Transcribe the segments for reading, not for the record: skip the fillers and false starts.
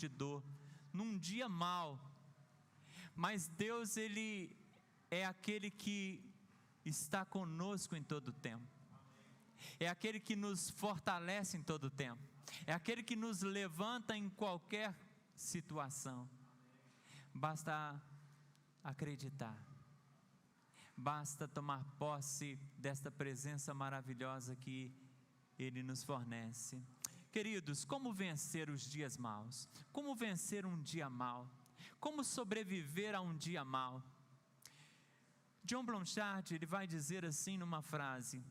de dor, num dia mau. Mas Deus, Ele é aquele que está conosco em todo o tempo. É aquele que nos fortalece em todo o tempo. É aquele que nos levanta em qualquer situação. Basta acreditar. Basta tomar posse desta presença maravilhosa que Ele nos fornece. Queridos, como vencer os dias maus? Como vencer um dia mau? Como sobreviver a um dia mau? John Blanchard, ele vai dizer assim numa frase: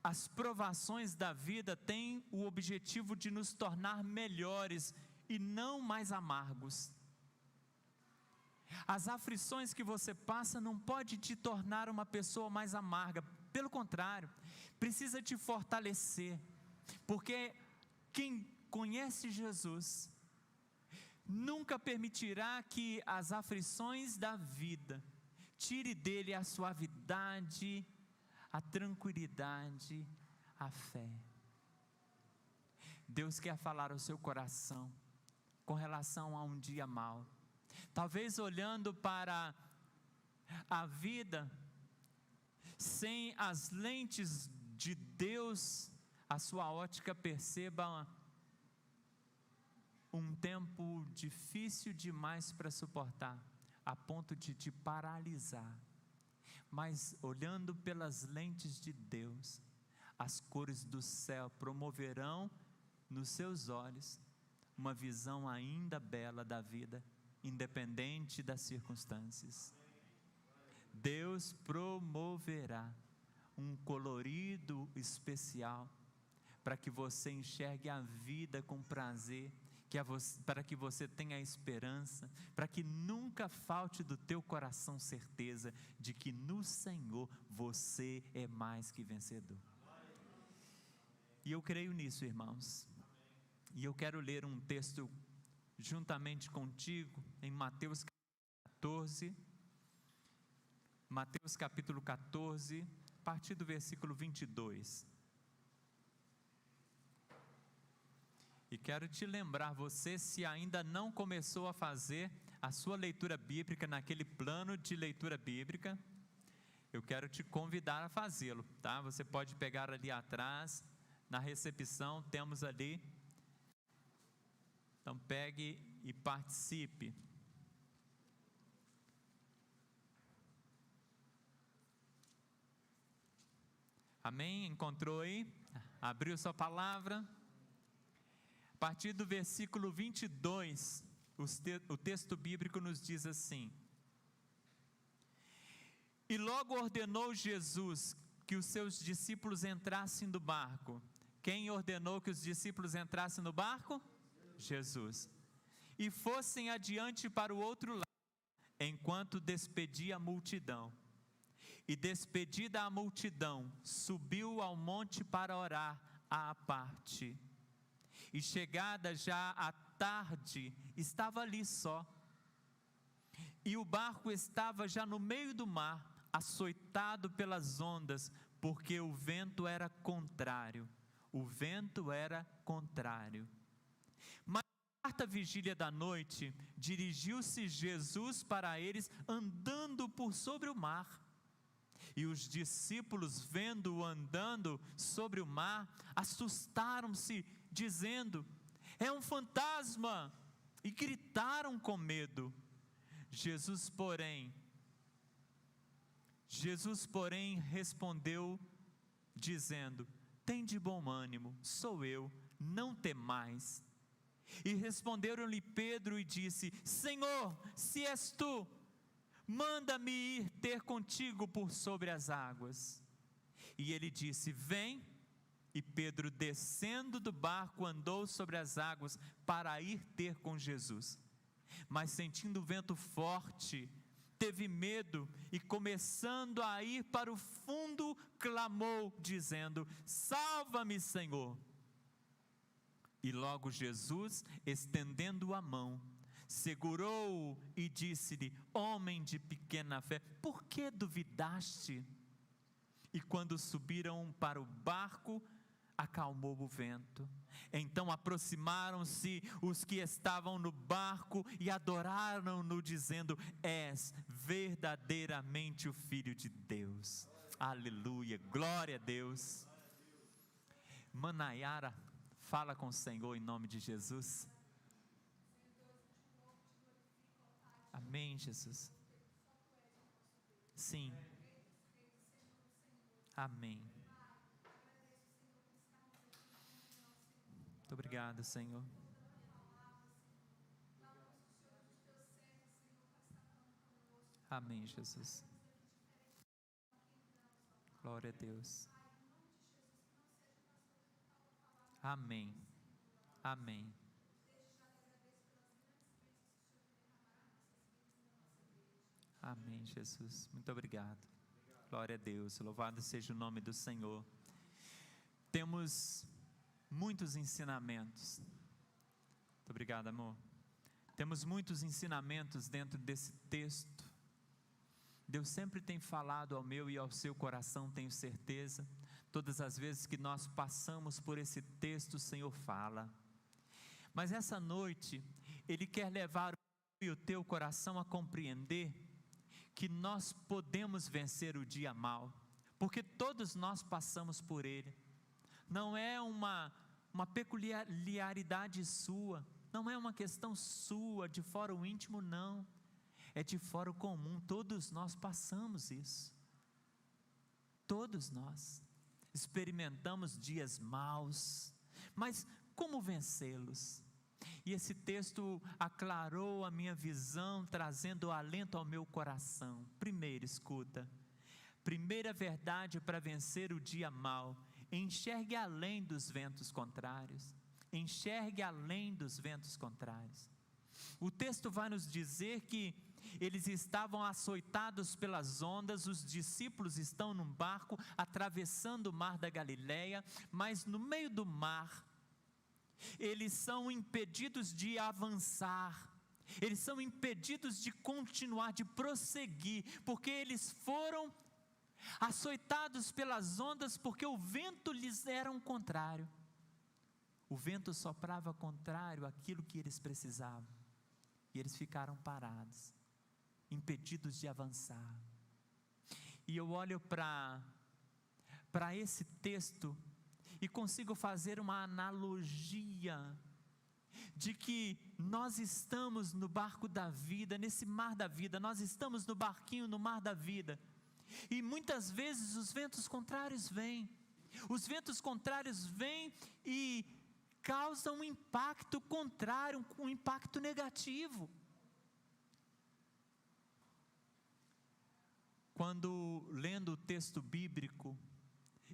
as provações da vida têm o objetivo de nos tornar melhores e não mais amargos. As aflições que você passa não pode te tornar uma pessoa mais amarga, pelo contrário, precisa te fortalecer, porque quem conhece Jesus nunca permitirá que as aflições da vida tire dele a suavidade, a tranquilidade, a fé. Deus quer falar ao seu coração com relação a um dia mau. Talvez olhando para a vida sem as lentes de Deus, a sua ótica perceba um tempo difícil demais para suportar, a ponto de te paralisar. Mas olhando pelas lentes de Deus, as cores do céu promoverão nos seus olhos uma visão ainda bela da vida, independente das circunstâncias. Deus promoverá um colorido especial para que você enxergue a vida com prazer, para que você tenha esperança, para que nunca falte do teu coração certeza de que no Senhor você é mais que vencedor. E eu creio nisso, irmãos. E eu quero ler um texto juntamente contigo em Mateus 14. Mateus capítulo 14, a partir do versículo 22. E quero te lembrar, você, se ainda não começou a fazer a sua leitura bíblica naquele plano de leitura bíblica, eu quero te convidar a fazê-lo, tá? Você pode pegar ali atrás, na recepção, temos ali. Então pegue e participe. Amém? Encontrou aí? Abriu sua palavra? A partir do versículo 22, o texto bíblico nos diz assim: e logo ordenou Jesus que os seus discípulos entrassem no barco. Quem ordenou que os discípulos entrassem no barco? Jesus. E fossem adiante para o outro lado, enquanto despedia a multidão. E despedida a multidão, subiu ao monte para orar à parte. E chegada já a tarde, estava ali só. E o barco estava já no meio do mar, açoitado pelas ondas, porque o vento era contrário. O vento era contrário. Mas na quarta vigília da noite, dirigiu-se Jesus para eles andando por sobre o mar. E os discípulos, vendo-o andando sobre o mar, assustaram-se, dizendo: é um fantasma! E gritaram com medo. Jesus, porém, respondeu, dizendo: tende bom ânimo, sou eu, não temais. E responderam-lhe Pedro e disse: Senhor, se és tu, manda-me ir ter contigo por sobre as águas. E ele disse: vem. E Pedro, descendo do barco, andou sobre as águas para ir ter com Jesus. Mas sentindo o vento forte, teve medo e, começando a ir para o fundo, clamou, dizendo: salva-me, Senhor. E logo Jesus, estendendo a mão, segurou-o e disse-lhe: homem de pequena fé, por que duvidaste? E quando subiram para o barco, acalmou o vento. Então aproximaram-se os que estavam no barco e adoraram-no, dizendo: és verdadeiramente o Filho de Deus. Aleluia, glória a Deus. Manayara, fala com o Senhor em nome de Jesus. Amém, Jesus. Sim. Amém. Muito obrigado, Senhor. Amém, Jesus. Glória a Deus. Amém. Amém. Amém, Jesus. Muito obrigado. Glória a Deus. Louvado seja o nome do Senhor. Temos muitos ensinamentos. Muito obrigado, amor. Temos muitos ensinamentos dentro desse texto. Deus sempre tem falado ao meu e ao seu coração, tenho certeza. Todas as vezes que nós passamos por esse texto, o Senhor fala. Mas essa noite, Ele quer levar o meu e o teu coração a compreender que nós podemos vencer o dia mau, porque todos nós passamos por ele. Não é uma peculiaridade sua, não é uma questão sua, de fora o íntimo, não. É de fora o comum, todos nós passamos isso. Todos nós experimentamos dias maus, mas como vencê-los? E esse texto aclarou a minha visão, trazendo alento ao meu coração. Primeiro, escuta, primeira verdade para vencer o dia mau: enxergue além dos ventos contrários. Enxergue além dos ventos contrários. O texto vai nos dizer que eles estavam açoitados pelas ondas, os discípulos estão num barco atravessando o mar da Galileia, mas no meio do mar, eles são impedidos de avançar, eles são impedidos de continuar, de prosseguir, porque eles foram açoitados pelas ondas, porque o vento lhes era um contrário. O vento soprava contrário àquilo que eles precisavam, e eles ficaram parados, impedidos de avançar. E eu olho para esse texto e consigo fazer uma analogia de que nós estamos no barco da vida, nesse mar da vida, nós estamos no barquinho, no mar da vida, e muitas vezes os ventos contrários vêm e causam um impacto contrário, um impacto negativo. Quando lendo o texto bíblico,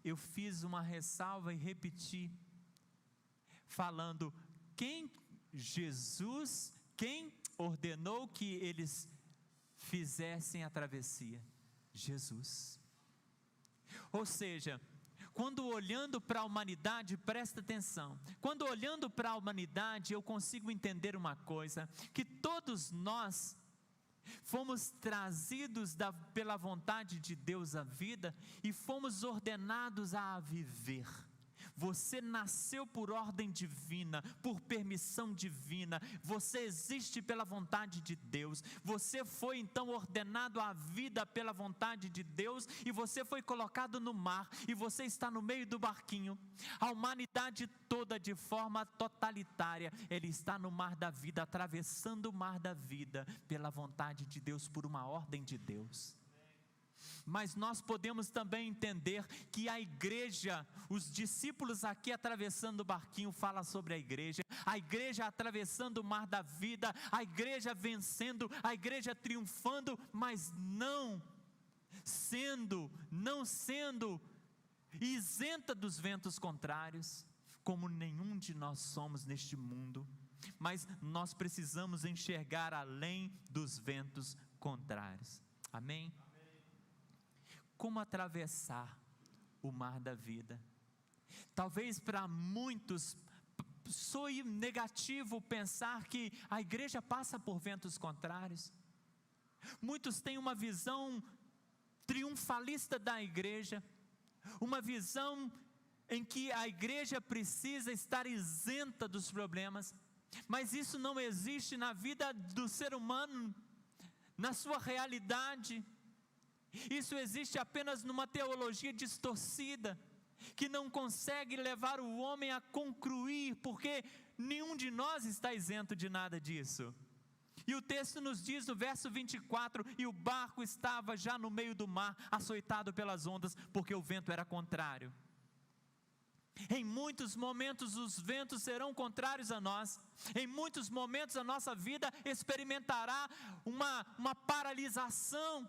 eu fiz uma ressalva e repeti, falando: quem ordenou que eles fizessem a travessia? Jesus. Ou seja, quando olhando para a humanidade, presta atenção, quando olhando para a humanidade, eu consigo entender uma coisa, que todos nós fomos trazidos pela vontade de Deus à vida e fomos ordenados a viver. Você nasceu por ordem divina, por permissão divina, você existe pela vontade de Deus, você foi então ordenado à vida pela vontade de Deus, e você foi colocado no mar, e você está no meio do barquinho. A humanidade toda, de forma totalitária, ele está no mar da vida, atravessando o mar da vida, pela vontade de Deus, por uma ordem de Deus. Mas nós podemos também entender que a igreja, os discípulos aqui atravessando o barquinho, fala sobre a igreja atravessando o mar da vida, a igreja vencendo, a igreja triunfando, mas não sendo isenta dos ventos contrários, como nenhum de nós somos neste mundo. Mas nós precisamos enxergar além dos ventos contrários. Amém? Como atravessar o mar da vida? Talvez para muitos soe negativo pensar que a igreja passa por ventos contrários. Muitos têm uma visão triunfalista da igreja, uma visão em que a igreja precisa estar isenta dos problemas, mas isso não existe na vida do ser humano, na sua realidade. Isso existe apenas numa teologia distorcida, que não consegue levar o homem a concluir, porque nenhum de nós está isento de nada disso. E o texto nos diz no verso 24, e o barco estava já no meio do mar, açoitado pelas ondas, porque o vento era contrário. Em muitos momentos os ventos serão contrários a nós, em muitos momentos a nossa vida experimentará uma paralisação,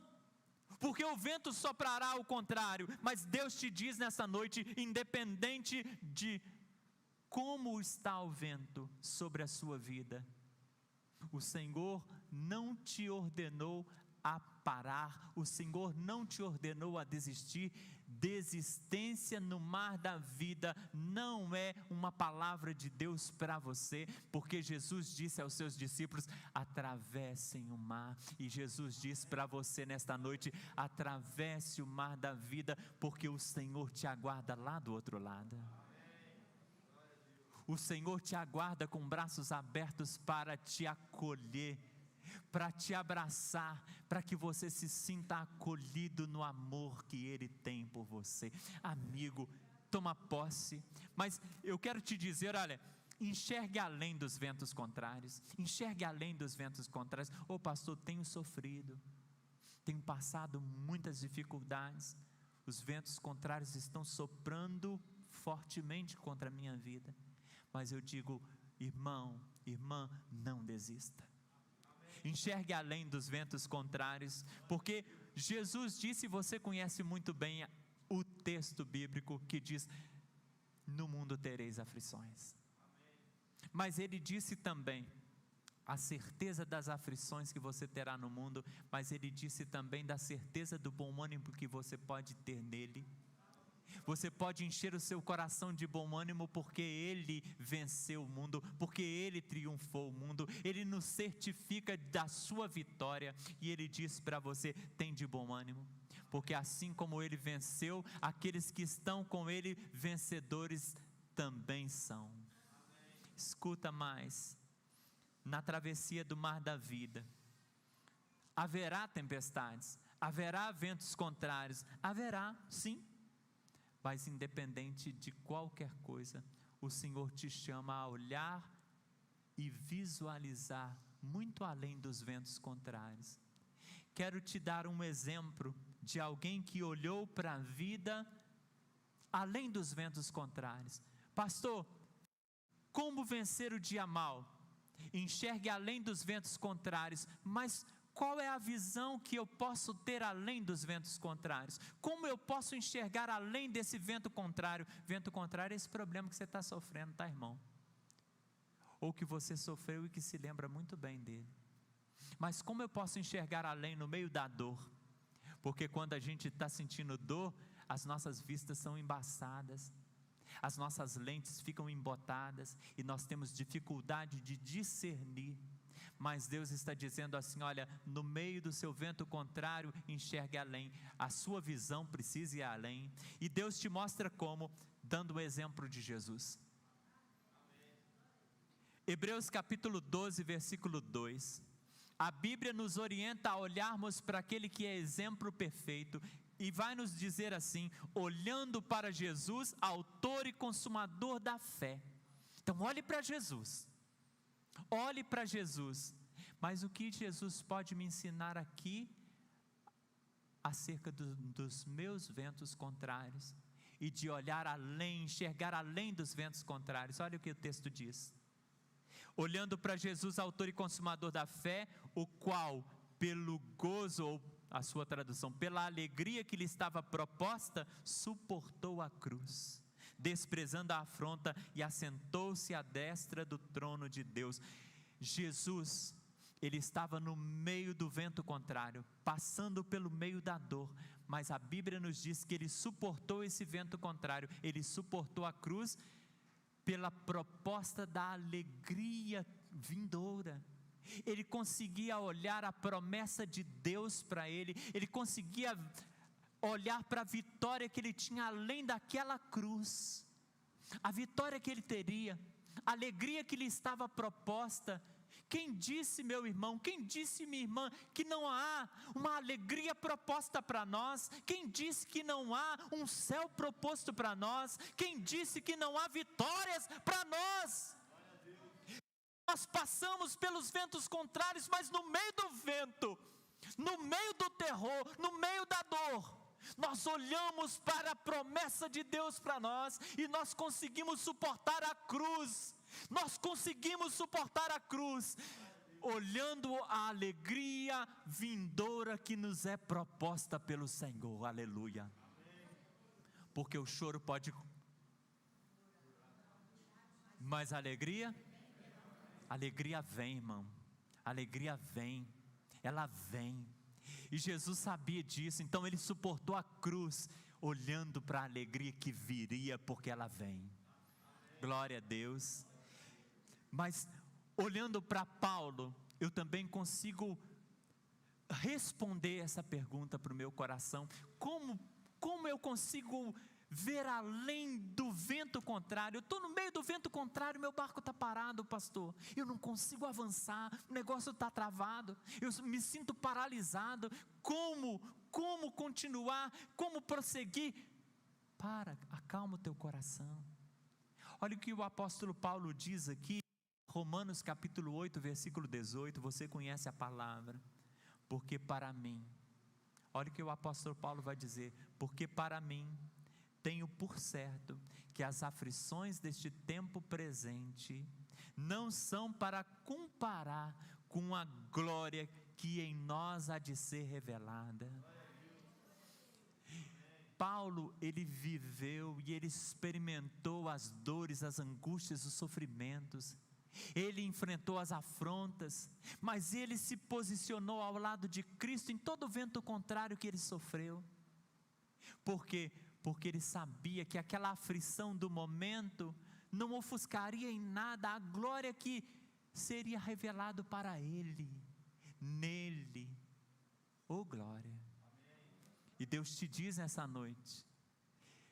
porque o vento soprará ao contrário, mas Deus te diz nessa noite, independente de como está o vento sobre a sua vida, o Senhor não te ordenou a parar, o Senhor não te ordenou a desistir. Desistência no mar da vida não é uma palavra de Deus para você, porque Jesus disse aos seus discípulos: atravessem o mar, e Jesus diz para você nesta noite: atravesse o mar da vida, porque o Senhor te aguarda lá do outro lado. O Senhor te aguarda com braços abertos para te acolher, para te abraçar, para que você se sinta acolhido no amor que Ele tem por você. Amigo, toma posse. Mas eu quero te dizer, olha, enxergue além dos ventos contrários. Enxergue além dos ventos contrários. Ô pastor, tenho sofrido, tenho passado muitas dificuldades. Os ventos contrários estão soprando fortemente contra a minha vida. Mas eu digo, irmão, irmã, não desista. Enxergue além dos ventos contrários, porque Jesus disse, você conhece muito bem o texto bíblico que diz: no mundo tereis aflições. Mas Ele disse também a certeza das aflições que você terá no mundo, mas Ele disse também da certeza do bom ânimo que você pode ter nele. Você pode encher o seu coração de bom ânimo, porque Ele venceu o mundo, porque Ele triunfou o mundo, Ele nos certifica da sua vitória, e Ele diz para você: tem de bom ânimo, porque assim como Ele venceu, aqueles que estão com Ele, vencedores também são. Escuta mais, na travessia do mar da vida, haverá tempestades, haverá ventos contrários, haverá sim, mas independente de qualquer coisa, o Senhor te chama a olhar e visualizar muito além dos ventos contrários. Quero te dar um exemplo de alguém que olhou para a vida além dos ventos contrários. Pastor, como vencer o dia mau? Enxergue além dos ventos contrários, mas qual é a visão que eu posso ter além dos ventos contrários? Como eu posso enxergar além desse vento contrário? Vento contrário é esse problema que você está sofrendo, tá, irmão? Ou que você sofreu e que se lembra muito bem dele. Mas como eu posso enxergar além no meio da dor? Porque quando a gente está sentindo dor, as nossas vistas são embaçadas, as nossas lentes ficam embotadas e nós temos dificuldade de discernir. Mas Deus está dizendo assim: olha, no meio do seu vento contrário, enxergue além, a sua visão precisa ir além, e Deus te mostra como, dando o exemplo de Jesus. Hebreus capítulo 12, versículo 2, a Bíblia nos orienta a olharmos para aquele que é exemplo perfeito, e vai nos dizer assim: olhando para Jesus, autor e consumador da fé. Então olhe para Jesus, olhe para Jesus. Mas o que Jesus pode me ensinar aqui acerca dos meus ventos contrários, e de olhar além, enxergar além dos ventos contrários? Olha o que o texto diz: olhando para Jesus, autor e consumador da fé, o qual pelo gozo, ou a sua tradução, pela alegria que lhe estava proposta, suportou a cruz, desprezando a afronta, e assentou-se à destra do trono de Deus. Jesus, Ele estava no meio do vento contrário, passando pelo meio da dor, mas a Bíblia nos diz que Ele suportou esse vento contrário, Ele suportou a cruz pela proposta da alegria vindoura. Ele conseguia olhar a promessa de Deus para ele, ele conseguia olhar para a vitória que ele tinha além daquela cruz. a vitória que ele teria, a alegria que lhe estava proposta. Quem disse, meu irmão, quem disse, minha irmã, que não há uma alegria proposta para nós? Quem disse que não há um céu proposto para nós? Quem disse que não há vitórias para nós? Nós passamos pelos ventos contrários, mas no meio do vento, no meio do terror, no meio da dor, nós olhamos para a promessa de Deus para nós, e nós conseguimos suportar a cruz. Nós conseguimos suportar a cruz, olhando a alegria vindoura que nos é proposta pelo Senhor, aleluia. Porque o choro pode, mas a alegria vem, irmão, alegria vem, ela vem, e Jesus sabia disso, então ele suportou a cruz, olhando para a alegria que viria, porque ela vem, glória a Deus. Mas olhando para Paulo, eu também consigo responder essa pergunta para o meu coração: como eu consigo ver além do vento contrário? Eu estou no meio do vento contrário, meu barco está parado, pastor, eu não consigo avançar, o negócio está travado, eu me sinto paralisado, como continuar, como prosseguir? Acalma o teu coração. Olha o que o apóstolo Paulo diz aqui, Romanos capítulo 8, versículo 18, você conhece a palavra, porque para mim, olha o que o apóstolo Paulo vai dizer: porque para mim, tenho por certo, que as aflições deste tempo presente, não são para comparar com a glória que em nós há de ser revelada. Paulo, ele viveu e ele experimentou as dores, as angústias, os sofrimentos, ele enfrentou as afrontas, mas ele se posicionou ao lado de Cristo em todo o vento contrário que ele sofreu. Por quê? Porque ele sabia que aquela aflição do momento não ofuscaria em nada a glória que seria revelado para ele, nele, glória. E Deus te diz nessa noite: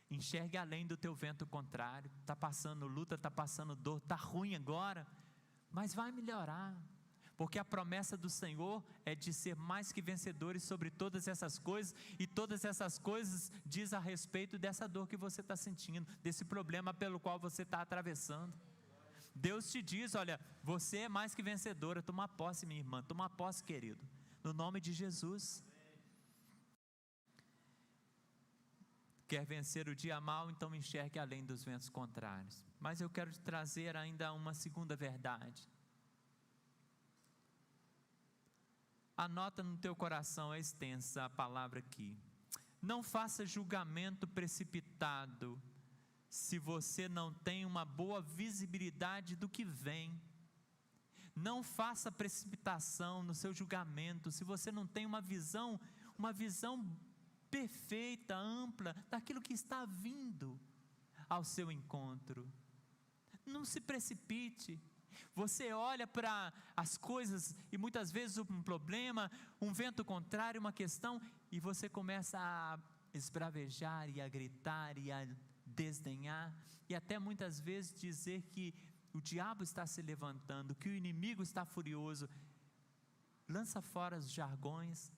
enxergue além do teu vento contrário. Está passando luta, está passando dor, está ruim agora, mas vai melhorar, porque a promessa do Senhor é de ser mais que vencedores sobre todas essas coisas, e todas essas coisas diz a respeito dessa dor que você está sentindo, desse problema pelo qual você está atravessando. Deus te diz: olha, você é mais que vencedora. Toma posse, minha irmã, toma posse, querido, no nome de Jesus. Quer vencer o dia mau? Então enxergue além dos ventos contrários. Mas eu quero te trazer ainda uma segunda verdade. Anota no teu coração, é extensa a palavra aqui. Não faça julgamento precipitado, se você não tem uma boa visibilidade do que vem. Não faça precipitação no seu julgamento, se você não tem uma visão perfeita, ampla, daquilo que está vindo ao seu encontro. Não se precipite. Você olha para as coisas, e muitas vezes um problema, um vento contrário, uma questão, e você começa a esbravejar, e a gritar, e a desdenhar, e até muitas vezes dizer que o diabo está se levantando, que o inimigo está furioso. Lança fora os jargões,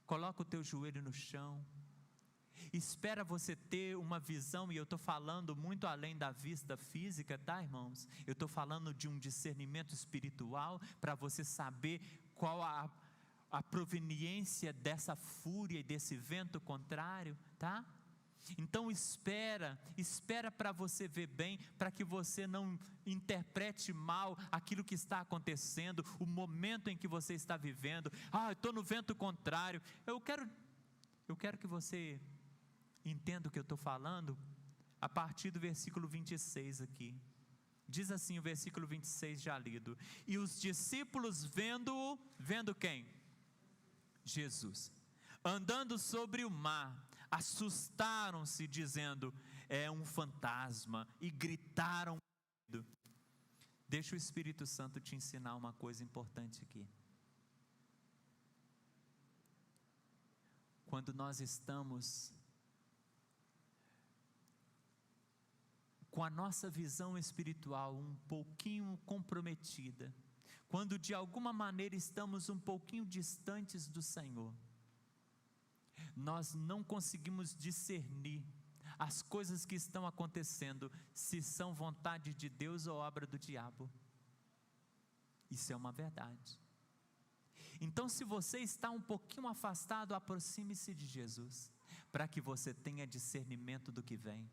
coloca o teu joelho no chão, espera você ter uma visão, e eu estou falando muito além da vista física, tá, irmãos? Eu estou falando de um discernimento espiritual, para você saber qual a proveniência dessa fúria e desse vento contrário, tá? Então espera para você ver bem, para que você não interprete mal aquilo que está acontecendo, o momento em que você está vivendo. Eu estou no vento contrário. Eu quero que você entenda o que eu estou falando a partir do versículo 26 aqui. Diz assim o versículo 26 já lido: e os discípulos vendo quem? Jesus, andando sobre o mar, assustaram-se, dizendo: é um fantasma, e gritaram. Deixa o Espírito Santo te ensinar uma coisa importante aqui. Quando nós estamos com a nossa visão espiritual um pouquinho comprometida, quando de alguma maneira estamos um pouquinho distantes do Senhor, nós não conseguimos discernir as coisas que estão acontecendo, se são vontade de Deus ou obra do diabo. Isso é uma verdade. Então, se você está um pouquinho afastado, aproxime-se de Jesus, para que você tenha discernimento do que vem,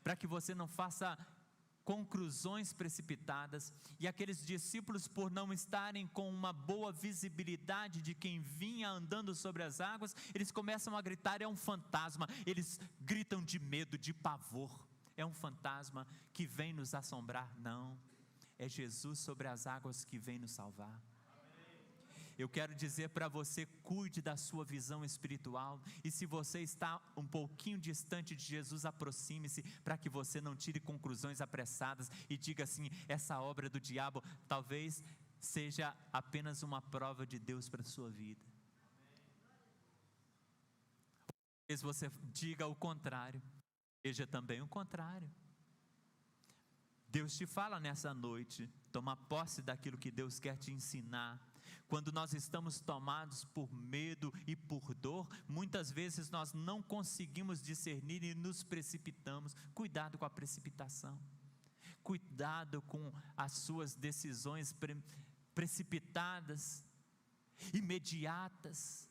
para que você não faça conclusões precipitadas. E aqueles discípulos, por não estarem com uma boa visibilidade de quem vinha andando sobre as águas, eles começam a gritar: é um fantasma. Eles gritam de medo, de pavor. É um fantasma que vem nos assombrar. Não, é Jesus sobre as águas que vem nos salvar. Eu quero dizer para você: cuide da sua visão espiritual, e se você está um pouquinho distante de Jesus, aproxime-se, para que você não tire conclusões apressadas e diga assim: essa obra do diabo talvez seja apenas uma prova de Deus para a sua vida. Talvez você diga o contrário, veja também o contrário. Deus te fala nessa noite: toma posse daquilo que Deus quer te ensinar. Quando nós estamos tomados por medo e por dor, muitas vezes nós não conseguimos discernir e nos precipitamos. Cuidado com a precipitação, cuidado com as suas decisões precipitadas, imediatas.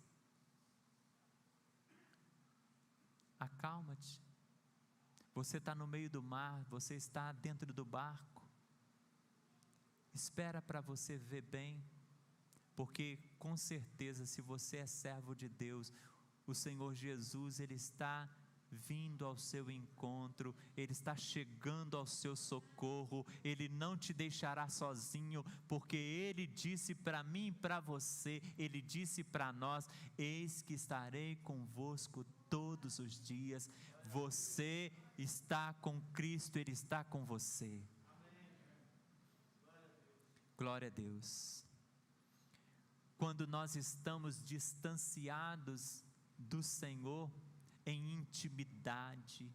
Acalma-te. Você está no meio do mar, você está dentro do barco. Espera para você ver bem, porque com certeza, se você é servo de Deus, o Senhor Jesus, Ele está vindo ao seu encontro, Ele está chegando ao seu socorro, Ele não te deixará sozinho, porque Ele disse para mim e para você, Ele disse para nós: eis que estarei convosco todos os dias. Você está com Cristo, Ele está com você. Glória a Deus. Quando nós estamos distanciados do Senhor em intimidade,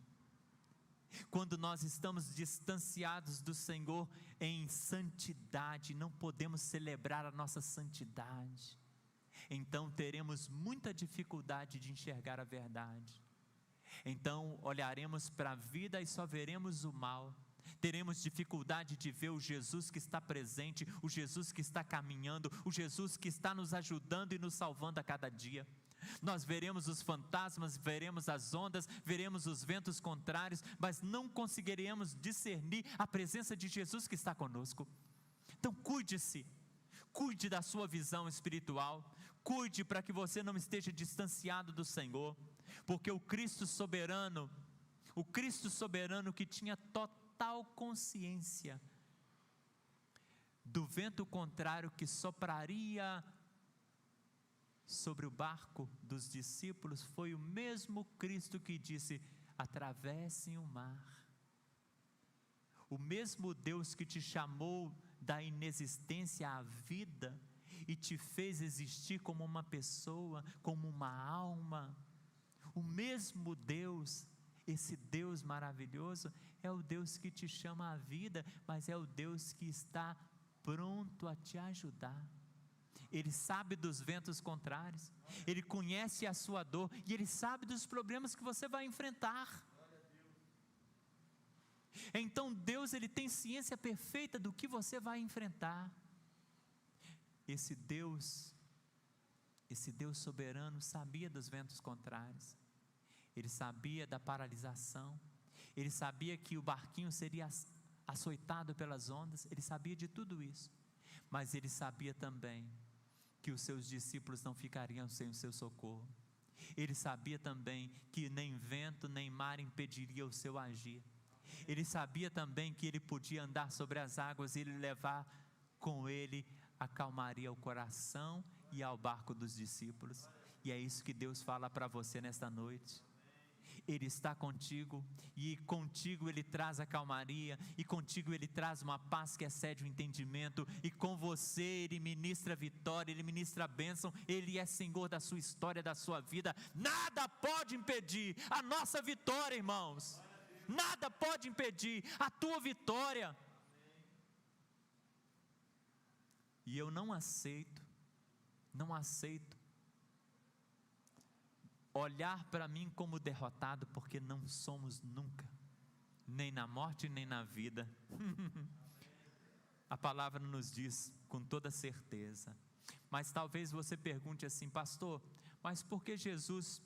quando nós estamos distanciados do Senhor em santidade, não podemos celebrar a nossa santidade, então teremos muita dificuldade de enxergar a verdade. Então olharemos para a vida e só veremos o mal. Teremos dificuldade de ver o Jesus que está presente, o Jesus que está caminhando, o Jesus que está nos ajudando e nos salvando a cada dia. Nós veremos os fantasmas, veremos as ondas, veremos os ventos contrários, mas não conseguiremos discernir a presença de Jesus que está conosco. Então cuide-se, cuide da sua visão espiritual, cuide para que você não esteja distanciado do Senhor, porque o Cristo soberano que tinha total consciência do vento contrário que sopraria sobre o barco dos discípulos, foi o mesmo Cristo que disse: atravessem o mar. O mesmo Deus que te chamou da inexistência à vida e te fez existir como uma pessoa, como uma alma, o mesmo Deus, esse Deus maravilhoso, é o Deus que te chama à vida, mas é o Deus que está pronto a te ajudar. Ele sabe dos ventos contrários, Ele conhece a sua dor e Ele sabe dos problemas que você vai enfrentar. Então Deus, Ele tem ciência perfeita do que você vai enfrentar. Esse Deus soberano sabia dos ventos contrários, Ele sabia da paralisação, Ele sabia que o barquinho seria açoitado pelas ondas, Ele sabia de tudo isso, mas Ele sabia também que os seus discípulos não ficariam sem o seu socorro. Ele sabia também que nem vento nem mar impediria o seu agir. Ele sabia também que Ele podia andar sobre as águas e Ele levar com Ele a calmaria ao coração e ao barco dos discípulos. E é isso que Deus fala para você nesta noite. Ele está contigo, e contigo Ele traz a calmaria, e contigo Ele traz uma paz que excede o entendimento, e com você Ele ministra vitória, Ele ministra bênção, Ele é Senhor da sua história, da sua vida. Nada pode impedir a nossa vitória, irmãos. Nada pode impedir a tua vitória. E eu não aceito olhar para mim como derrotado, porque não somos nunca, nem na morte nem na vida. A palavra nos diz com toda certeza. Mas talvez você pergunte assim: pastor, mas por que Jesus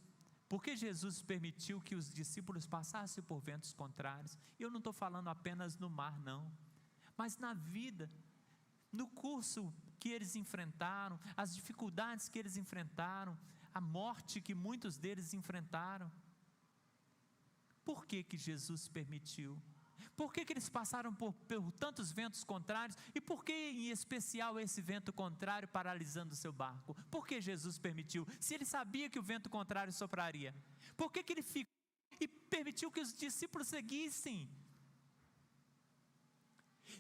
permitiu que os discípulos passassem por ventos contrários? Eu não estou falando apenas no mar, não, mas na vida, no curso que eles enfrentaram, as dificuldades que eles enfrentaram, a morte que muitos deles enfrentaram. Por que Jesus permitiu? Por que eles passaram por tantos ventos contrários? E por que em especial esse vento contrário paralisando o seu barco? Por que Jesus permitiu? Se ele sabia que o vento contrário sopraria, por que ele ficou e permitiu que os discípulos seguissem?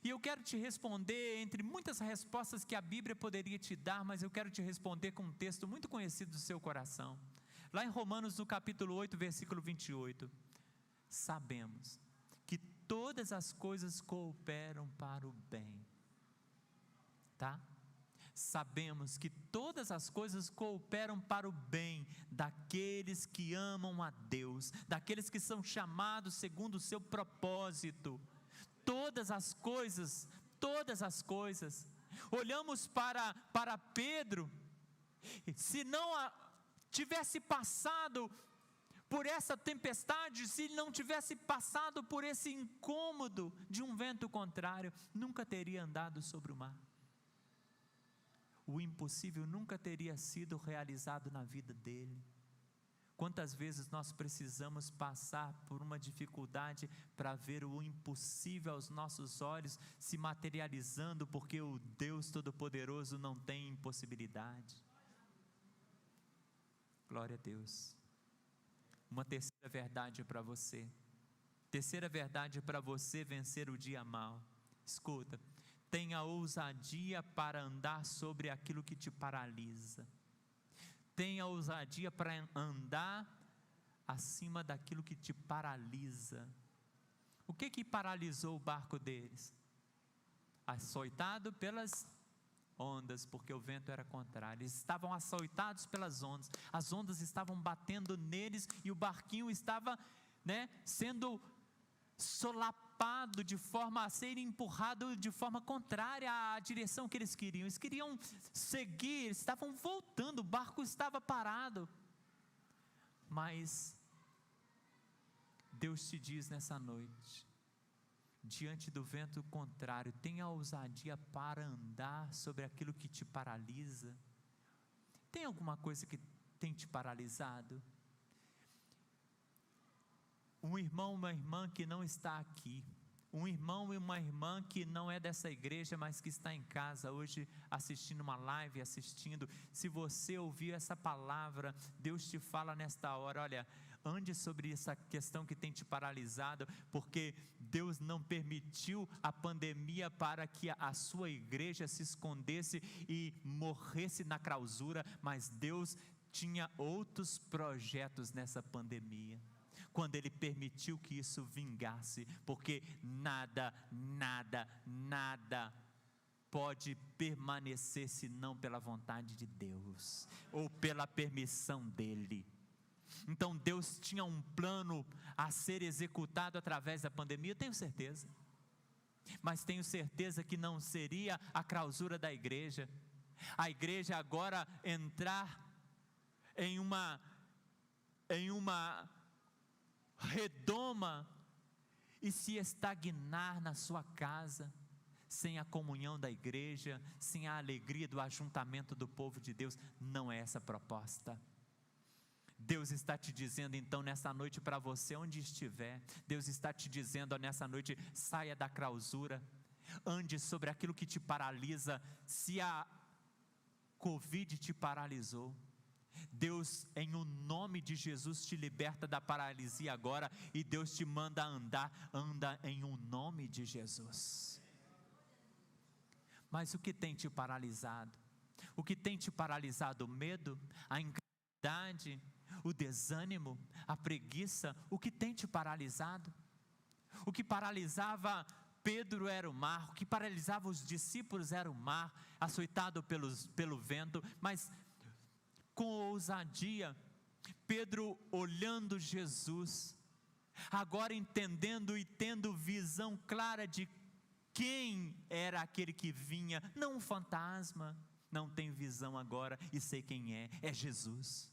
E eu quero te responder, entre muitas respostas que a Bíblia poderia te dar, mas eu quero te responder com um texto muito conhecido do seu coração. Lá em Romanos, no capítulo 8, versículo 28, sabemos que todas as coisas cooperam para o bem, tá? Sabemos que todas as coisas cooperam para o bem daqueles que amam a Deus, daqueles que são chamados segundo o seu propósito. Todas as coisas, olhamos para Pedro, se não tivesse passado por essa tempestade, se ele não tivesse passado por esse incômodo de um vento contrário, nunca teria andado sobre o mar. O impossível nunca teria sido realizado na vida dele. Quantas vezes nós precisamos passar por uma dificuldade para ver o impossível aos nossos olhos se materializando, porque o Deus Todo-Poderoso não tem impossibilidade. Glória a Deus. Uma terceira verdade para você. Terceira verdade para você vencer o dia mau. Escuta, tenha ousadia para andar sobre aquilo que te paralisa. Tenha ousadia para andar acima daquilo que te paralisa. O que paralisou o barco deles? Açoitado pelas ondas, porque o vento era contrário. Eles estavam açoitados pelas ondas. As ondas estavam batendo neles e o barquinho estava, sendo solapado de forma a ser empurrado de forma contrária à direção que eles queriam. Eles queriam seguir, eles estavam voltando, o barco estava parado. Mas Deus te diz nessa noite, diante do vento contrário, tenha ousadia para andar sobre aquilo que te paralisa. Tem alguma coisa que tem te paralisado? Um irmão, uma irmã que não está aqui, um irmão e uma irmã que não é dessa igreja, mas que está em casa hoje assistindo uma live, se você ouvir essa palavra, Deus te fala nesta hora: olha, ande sobre essa questão que tem te paralisado, porque Deus não permitiu a pandemia para que a sua igreja se escondesse e morresse na clausura, mas Deus tinha outros projetos nessa pandemia, quando Ele permitiu que isso vingasse, porque nada pode permanecer senão pela vontade de Deus, ou pela permissão dEle. Então Deus tinha um plano a ser executado através da pandemia, eu tenho certeza, mas tenho certeza que não seria a clausura da igreja, a igreja agora entrar em uma redoma e se estagnar na sua casa, sem a comunhão da igreja, sem a alegria do ajuntamento do povo de Deus. Não é essa a proposta. Deus está te dizendo então nessa noite, para você onde estiver, Deus está te dizendo nessa noite: saia da clausura, ande sobre aquilo que te paralisa. Se a Covid te paralisou, Deus, em o nome de Jesus, te liberta da paralisia agora, e Deus te manda anda em o nome de Jesus. Mas o que tem te paralisado? O que tem te paralisado? O medo, a incredulidade, o desânimo, a preguiça? O que tem te paralisado? O que paralisava Pedro era o mar, o que paralisava os discípulos era o mar, açoitado pelo vento, mas com ousadia, Pedro olhando Jesus, agora entendendo e tendo visão clara de quem era aquele que vinha, não um fantasma. Não tem visão agora e sei quem é Jesus.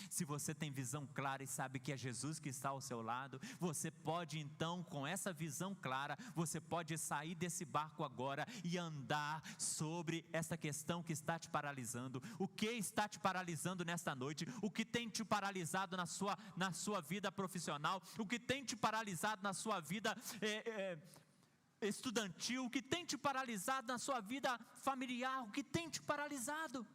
Se você tem visão clara e sabe que é Jesus que está ao seu lado, você pode então, com essa visão clara, você pode sair desse barco agora e andar sobre essa questão que está te paralisando. O que está te paralisando nesta noite? O que tem te paralisado na sua vida profissional? O que tem te paralisado na sua vida estudantil? O que tem te paralisado na sua vida familiar? O que tem te paralisado?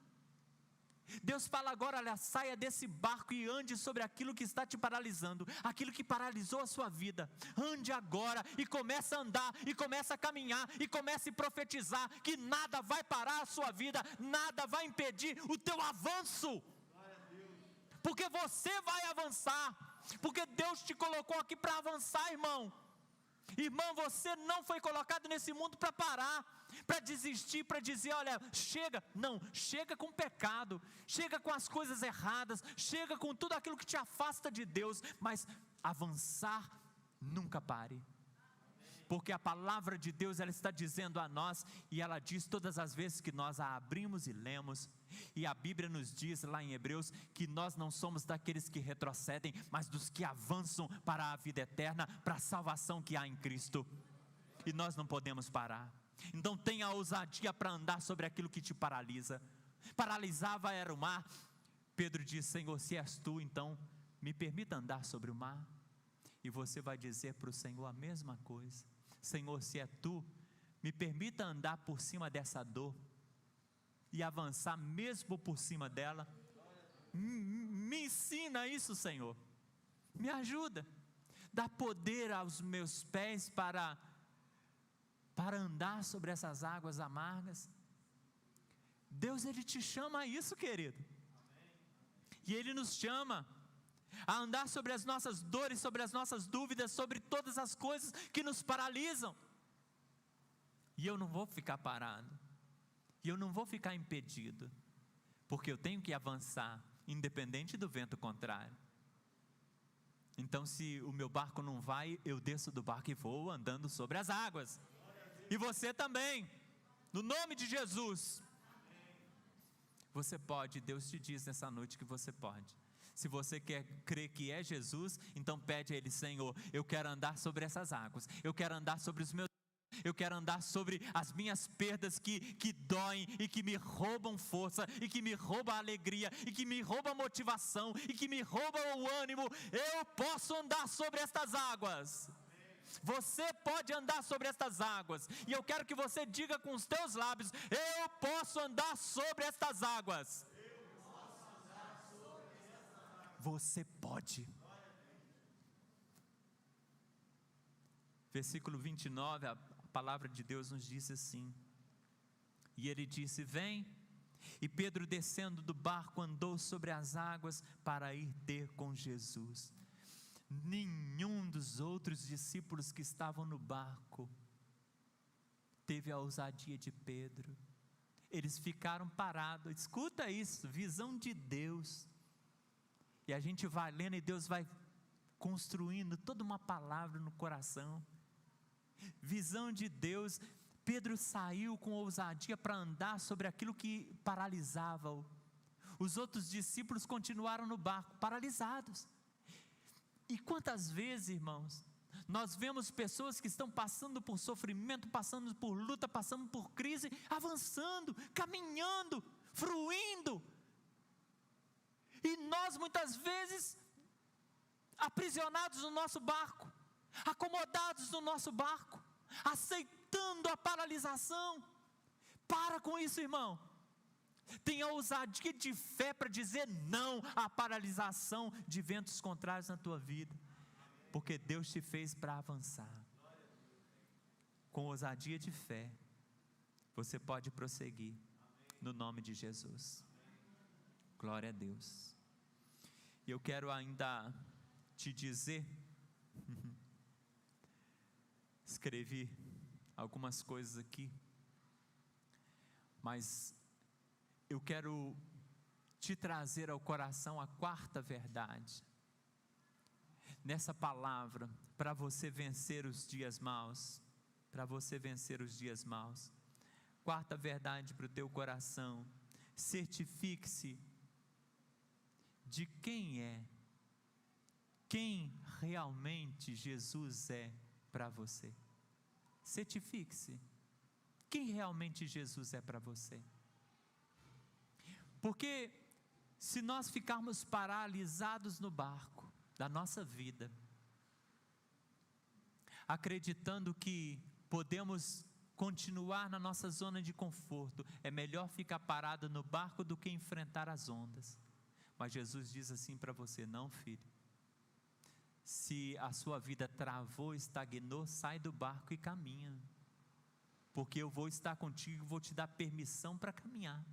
Deus fala agora: olha, saia desse barco e ande sobre aquilo que está te paralisando, aquilo que paralisou a sua vida. Ande agora e comece a andar, e comece a caminhar, e comece a profetizar que nada vai parar a sua vida, nada vai impedir o teu avanço, porque você vai avançar, porque Deus te colocou aqui para avançar, irmão. Irmão, você não foi colocado nesse mundo para parar, para desistir, para dizer: olha, chega. Não, chega com o pecado, chega com as coisas erradas, chega com tudo aquilo que te afasta de Deus, mas avançar, nunca pare. Porque a palavra de Deus, ela está dizendo a nós, e ela diz todas as vezes que nós a abrimos e lemos, e a Bíblia nos diz lá em Hebreus, que nós não somos daqueles que retrocedem, mas dos que avançam para a vida eterna, para a salvação que há em Cristo, e nós não podemos parar. Então tenha ousadia para andar sobre aquilo que te paralisa. Paralisava era o mar. Pedro diz: Senhor, se és tu, então me permita andar sobre o mar. E você vai dizer para o Senhor a mesma coisa: Senhor, se é tu, me permita andar por cima dessa dor e avançar mesmo por cima dela. Me ensina isso, Senhor. Me ajuda. Dá poder aos meus pés para andar sobre essas águas amargas. Deus, Ele te chama a isso, querido. E Ele nos chama a andar sobre as nossas dores, sobre as nossas dúvidas, sobre todas as coisas que nos paralisam. E eu não vou ficar parado, e eu não vou ficar impedido, porque eu tenho que avançar, independente do vento contrário. Então, se o meu barco não vai, eu desço do barco e vou andando sobre as águas. E você também, no nome de Jesus. Você pode, Deus te diz nessa noite que você pode. Se você quer crer que é Jesus, então pede a Ele: Senhor, eu quero andar sobre essas águas, eu quero andar sobre os meus, eu quero andar sobre as minhas perdas que doem e que me roubam força, e que me roubam a alegria, e que me roubam a motivação, e que me roubam o ânimo. Eu posso andar sobre estas águas. Você pode andar sobre estas águas, e eu quero que você diga com os teus lábios: eu posso andar sobre estas águas. Você pode. Versículo 29, a palavra de Deus nos diz assim: e ele disse: vem. E Pedro, descendo do barco, andou sobre as águas para ir ter com Jesus. Nenhum dos outros discípulos que estavam no barco teve a ousadia de Pedro. Eles ficaram parados. Escuta isso, visão de Deus. E a gente vai lendo e Deus vai construindo toda uma palavra no coração. Visão de Deus. Pedro saiu com ousadia para andar sobre aquilo que paralisava-o. Os outros discípulos continuaram no barco, paralisados. E quantas vezes, irmãos, nós vemos pessoas que estão passando por sofrimento, passando por luta, passando por crise, avançando, caminhando, fruindo. E nós muitas vezes aprisionados no nosso barco, acomodados no nosso barco, aceitando a paralisação. Para com isso, irmão. Tenha ousadia de fé para dizer não à paralisação de ventos contrários na tua vida, porque Deus te fez para avançar. Com ousadia de fé, você pode prosseguir, no nome de Jesus. Glória a Deus. E eu quero ainda te dizer Escrevi algumas coisas aqui, mas eu quero te trazer ao coração a quarta verdade, nessa palavra, para você vencer os dias maus, quarta verdade para o teu coração: certifique-se de quem realmente Jesus é para você. Certifique-se quem realmente Jesus é para você. Porque se nós ficarmos paralisados no barco da nossa vida, acreditando que podemos continuar na nossa zona de conforto, é melhor ficar parado no barco do que enfrentar as ondas. Mas Jesus diz assim para você: não, filho, se a sua vida travou, estagnou, sai do barco e caminha, porque eu vou estar contigo, vou te dar permissão para caminhar.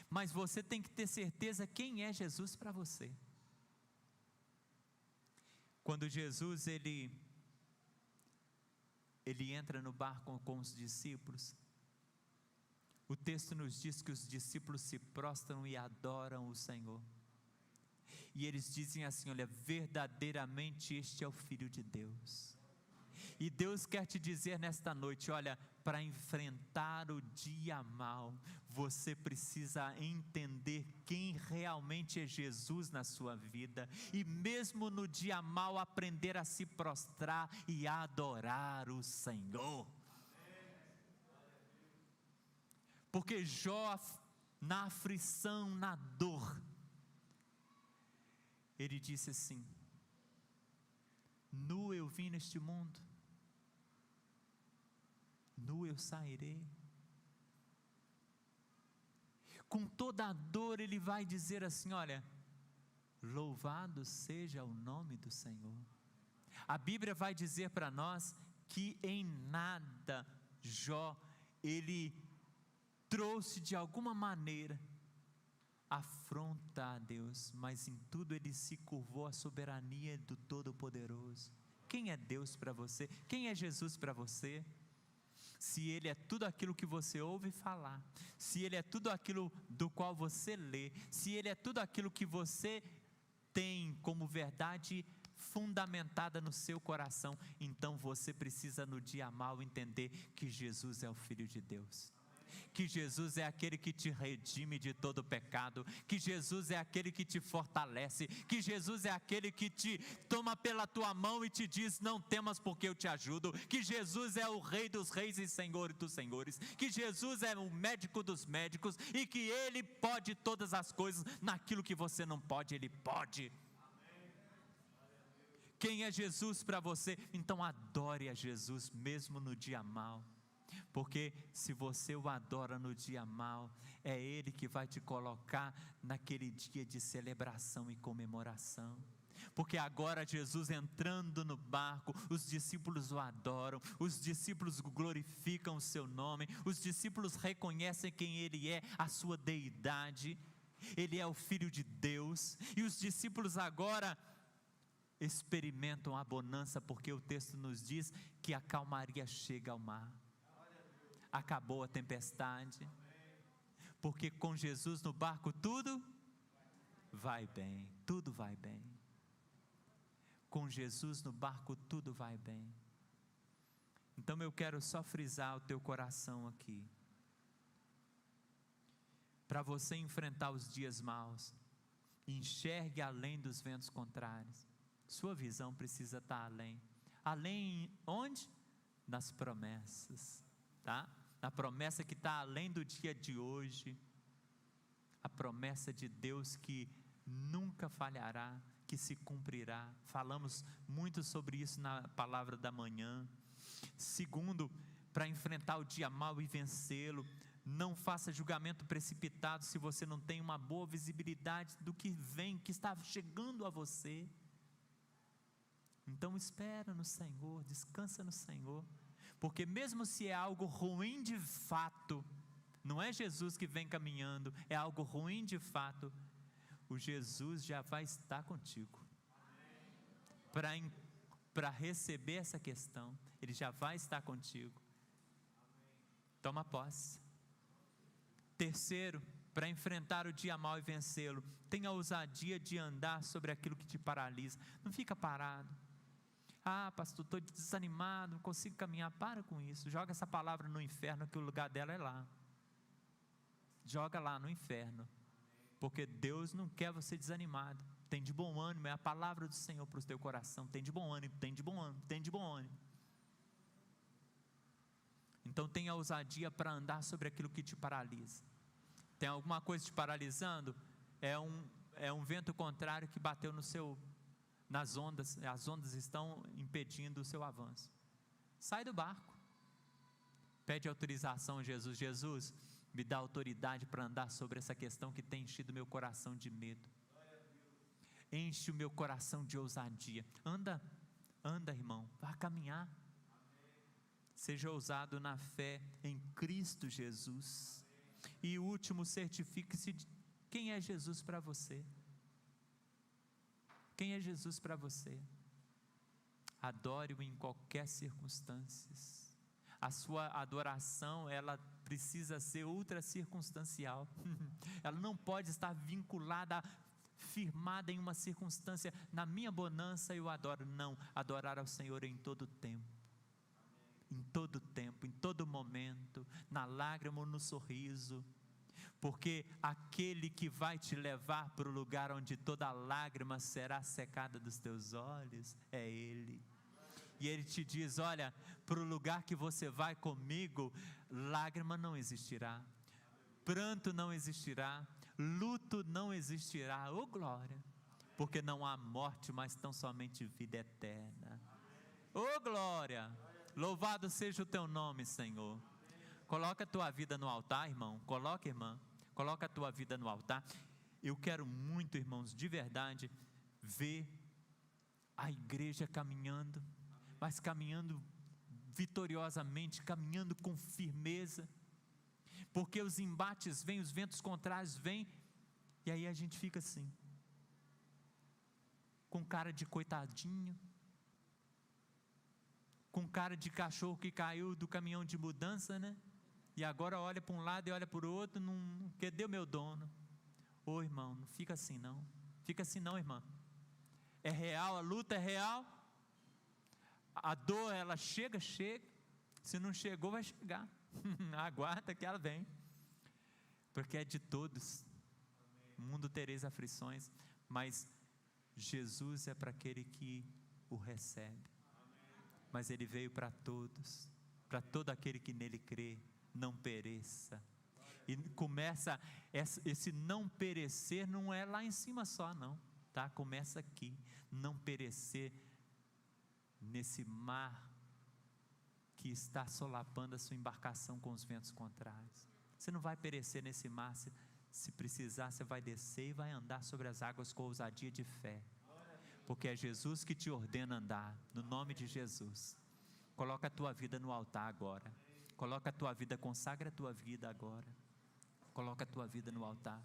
Mas você tem que ter certeza quem é Jesus para você. Quando Jesus ele entra no barco com os discípulos, o texto nos diz que os discípulos se prostram e adoram o Senhor, e eles dizem assim: olha, verdadeiramente este é o Filho de Deus. E Deus quer te dizer nesta noite: olha, para enfrentar o dia mau, você precisa entender quem realmente é Jesus na sua vida, e mesmo no dia mau aprender a se prostrar e adorar o Senhor. Porque Jó, na aflição, na dor, ele disse assim: nu eu vim neste mundo, nu eu sairei. Com toda a dor ele vai dizer assim: olha, louvado seja o nome do Senhor. A Bíblia vai dizer para nós que em nada Jó, ele trouxe de alguma maneira afronta a Deus, mas em tudo ele se curvou à soberania do Todo-Poderoso. Quem é Deus para você? Quem é Jesus para você? Se Ele é tudo aquilo que você ouve falar, se Ele é tudo aquilo do qual você lê, se Ele é tudo aquilo que você tem como verdade fundamentada no seu coração, então você precisa no dia mau entender que Jesus é o Filho de Deus, que Jesus é aquele que te redime de todo pecado, que Jesus é aquele que te fortalece, que Jesus é aquele que te toma pela tua mão e te diz: não temas porque eu te ajudo, que Jesus é o Rei dos reis e Senhor dos senhores, que Jesus é o médico dos médicos e que Ele pode todas as coisas, naquilo que você não pode, Ele pode. Quem é Jesus para você? Então adore a Jesus mesmo no dia mau. Porque se você o adora no dia mau, é Ele que vai te colocar naquele dia de celebração e comemoração. Porque agora Jesus entrando no barco, os discípulos o adoram, os discípulos glorificam o seu nome, os discípulos reconhecem quem Ele é, a sua deidade, Ele é o Filho de Deus, e os discípulos agora experimentam a bonança, porque o texto nos diz que a calmaria chega ao mar. Acabou a tempestade, porque com Jesus no barco tudo vai bem, tudo vai bem. Com Jesus no barco tudo vai bem. Então eu quero só frisar o teu coração aqui, para você enfrentar os dias maus. Enxergue além dos ventos contrários. Sua visão precisa estar além. Além onde? Nas promessas, tá? A promessa que está além do dia de hoje, a promessa de Deus que nunca falhará, que se cumprirá. Falamos muito sobre isso na palavra da manhã. Segundo, para enfrentar o dia mau e vencê-lo, não faça julgamento precipitado se você não tem uma boa visibilidade do que vem, que está chegando a você. Então espera no Senhor, descansa no Senhor. Porque mesmo se é algo ruim de fato, não é Jesus que vem caminhando, é algo ruim de fato, o Jesus já vai estar contigo, para para receber essa questão. Ele já vai estar contigo. Toma posse. Terceiro, para enfrentar o dia mau e vencê-lo, tenha a ousadia de andar sobre aquilo que te paralisa. Não fica parado. Ah, pastor, estou desanimado, não consigo caminhar. Para com isso. Joga essa palavra no inferno, que o lugar dela é lá. Joga lá no inferno, porque Deus não quer você desanimado. Tem de bom ânimo, é a palavra do Senhor para o teu coração. Tem de bom ânimo, tem de bom ânimo, tem de bom ânimo. Então tenha ousadia para andar sobre aquilo que te paralisa. Tem alguma coisa te paralisando? É um vento contrário que bateu nas ondas. As ondas estão impedindo o seu avanço. Sai do barco. Pede autorização a Jesus. Jesus, me dá autoridade para andar sobre essa questão que tem enchido meu coração de medo. Enche o meu coração de ousadia. Anda, irmão, vá caminhar. Seja ousado na fé em Cristo Jesus. E o último, certifique-se de quem é Jesus para você. Quem é Jesus para você? Adore-o em qualquer circunstância. A sua adoração, ela precisa ser ultra circunstancial. Ela não pode estar vinculada, firmada em uma circunstância. Na minha bonança eu adoro. Não, adorar ao Senhor em todo tempo. Em todo tempo, em todo momento, na lágrima ou no sorriso, porque aquele que vai te levar para o lugar onde toda lágrima será secada dos teus olhos, é Ele. E Ele te diz: olha, para o lugar que você vai comigo, lágrima não existirá, pranto não existirá, luto não existirá, oh glória, porque não há morte, mas tão somente vida eterna, oh glória. Louvado seja o teu nome, Senhor. Coloca a tua vida no altar, irmão. Coloca, irmã. Coloca a tua vida no altar. Eu quero muito, irmãos, de verdade, ver a igreja caminhando, mas caminhando vitoriosamente, caminhando com firmeza, porque os embates vêm, os ventos contrários vêm, e aí a gente fica assim, com cara de coitadinho, com cara de cachorro que caiu do caminhão de mudança, né? E agora olha para um lado e olha para o outro, não, cadê o meu dono? Ô irmão, não fica assim não, fica assim não, irmã. É real, a luta é real, a dor ela chega, se não chegou vai chegar, aguarda que ela vem, porque é de todos. No mundo tereis aflições, mas Jesus é para aquele que o recebe. Mas Ele veio para todos, para todo aquele que nele crê, não pereça. E começa, esse não perecer não é lá em cima só não, tá? Começa aqui, não perecer nesse mar que está solapando a sua embarcação com os ventos contrários. Você não vai perecer nesse mar, se precisar você vai descer e vai andar sobre as águas com ousadia de fé. Porque é Jesus que te ordena andar, no nome de Jesus. Coloca a tua vida no altar agora. Coloca a tua vida, consagra a tua vida agora. Coloca a tua vida no altar.